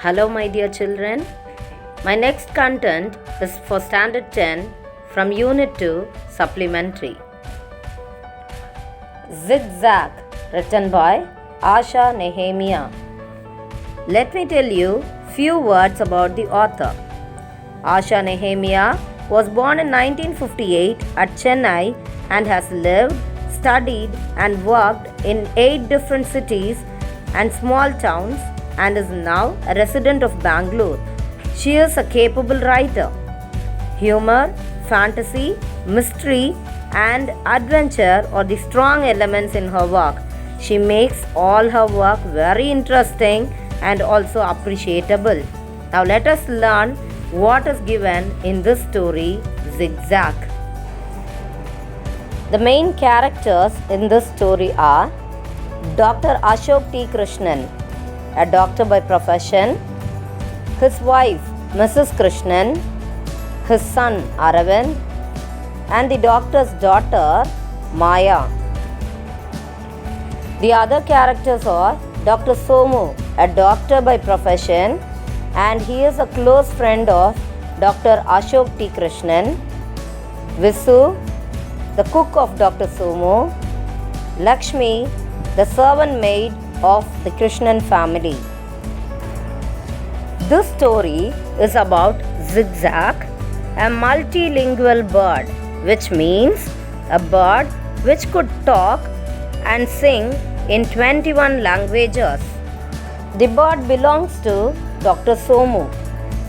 Hello, my dear children. My next content is for Standard 10 from Unit 2, Supplementary. Zigzag, written by Asha Nehamiah. Let me tell you few words about the author. Asha Nehamiah was born in 1958 at Chennai and has lived, studied and worked in 8 different cities and small towns and is now a resident of Bangalore. She is a capable writer. Humor, fantasy, mystery and adventure are the strong elements in her work. She makes all her work very interesting and also appreciable. Now let us learn what is given in this story, Zigzag. The main characters in this story are Dr. Ashok T. Krishnan, a doctor by profession, his wife Mrs. Krishnan, his son Aravind, and the doctor's daughter Maya. The other characters are Dr. Somu, a doctor by profession, and he is a close friend of Dr. Ashok T. Krishnan, Visu, the cook of Dr. Somu, Lakshmi, the servant maid of the Krishnan family. This story is about Zigzag, a multilingual bird, which means a bird which could talk and sing in 21 languages. The bird belongs to Dr. Somu.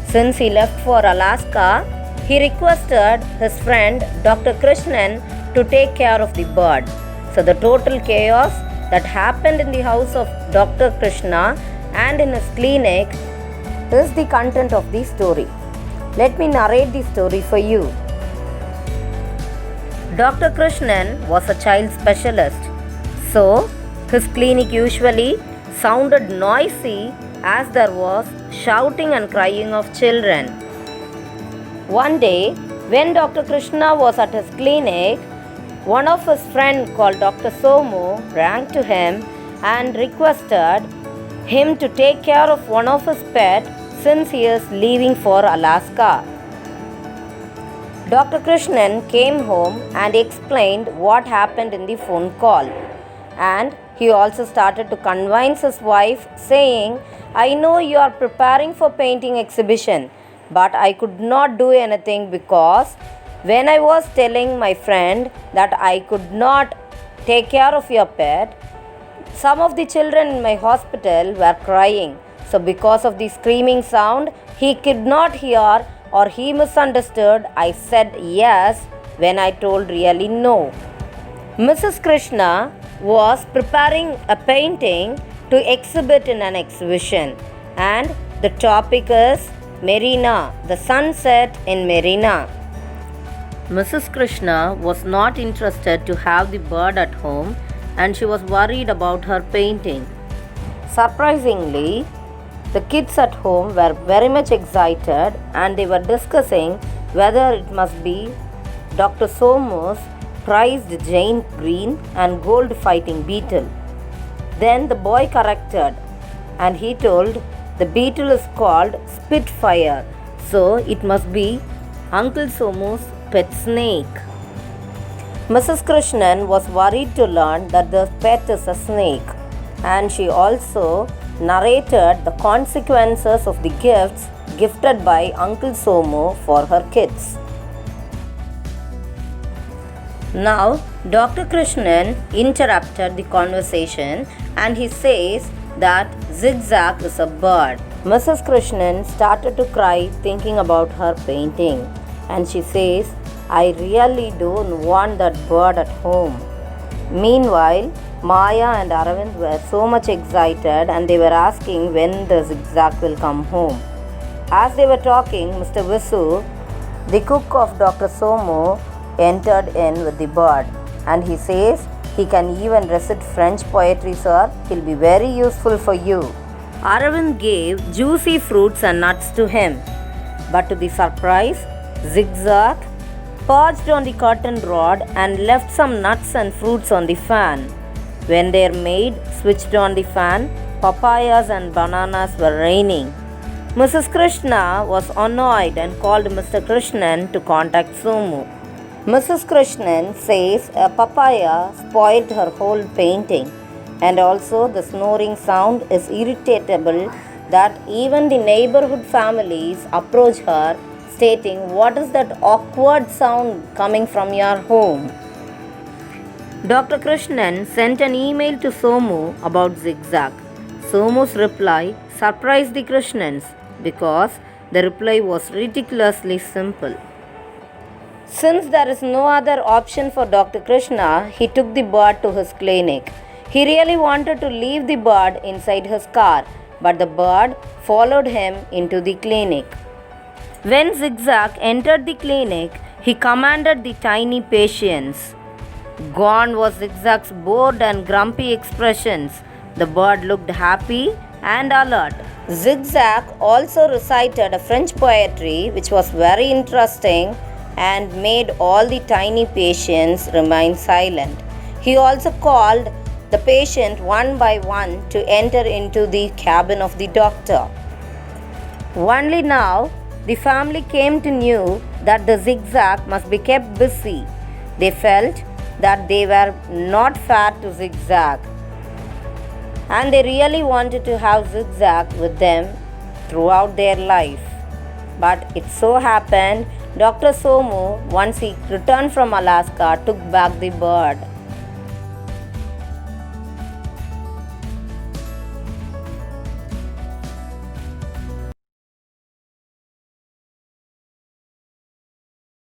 Since he left for Alaska, he requested his friend Dr. Krishnan to take care of the bird. So the total chaos that happened in the house of Dr. Krishna and in his clinic is the content of the story. Let me narrate the story for you. Dr. Krishnan was a child specialist, so his clinic usually sounded noisy as there was shouting and crying of children. One day, when Dr. Krishna was at his clinic, one of his friends called Dr. Somu rang to him and requested him to take care of one of his pets since he is leaving for Alaska. Dr. Krishnan came home and explained what happened in the phone call. And he also started to convince his wife, saying, "I know you are preparing for painting exhibition, but I could not do anything because when I was telling my friend that I could not take care of your pet, some of the children in my hospital were crying. So because of the screaming sound, he could not hear or he misunderstood. I said yes when I told really no." Mrs. Krishna was preparing a painting to exhibit in an exhibition, and the topic is Marina, the sunset in Marina. Mrs. Krishna was not interested to have the bird at home and she was worried about her painting. Surprisingly, the kids at home were very much excited and they were discussing whether it must be Dr. Somu's prized giant green and gold fighting beetle. Then the boy corrected and he told the beetle is called Spitfire, so it must be Uncle Somu's pet snake. Mrs. Krishnan was worried to learn that the pet is a snake, and she also narrated the consequences of the gifts gifted by Uncle Somu for her kids. Now, Dr. Krishnan interrupted the conversation and he says that Zigzag is a bird. Mrs. Krishnan started to cry thinking about her painting, and she says, "I really don't want that bird at home." Meanwhile, Maya and Aravind were so much excited and they were asking when the Zigzag will come home. As they were talking, Mr. Visu, the cook of Dr. Somu, entered in with the bird, and he says he can even recite French poetry, sir. He'll be very useful for you. Aravind gave juicy fruits and nuts to him, but to the surprise, Zigzag perched on the curtain rod and left some nuts and fruits on the fan. When their maid switched on the fan, papayas and bananas were raining. Mrs. Krishna was annoyed and called Mr. Krishnan to contact Somu. Mrs. Krishnan says a papaya spoiled her whole painting, and also the snoring sound is irritable that even the neighborhood families approach her stating, "What is that awkward sound coming from your home?" Dr. Krishnan sent an email to Somu about zigzag. Somu's reply surprised the Krishnans because the reply was ridiculously simple. Since there is no other option for Dr. Krishna, he took the bird to his clinic. He really wanted to leave the bird inside his car, but the bird followed him into the clinic. When Zigzag entered the clinic, he commanded the tiny patients. Gone was Zigzag's bored and grumpy expressions. The bird looked happy and alert. Zigzag also recited a French poetry which was very interesting and made all the tiny patients remain silent. He also called the patient one by one to enter into the cabin of the doctor. Only now the family came to know that the Zigzag must be kept busy. They felt that they were not fair to Zigzag, and they really wanted to have Zigzag with them throughout their life. But it so happened Dr. Somu, once he returned from Alaska, took back the bird.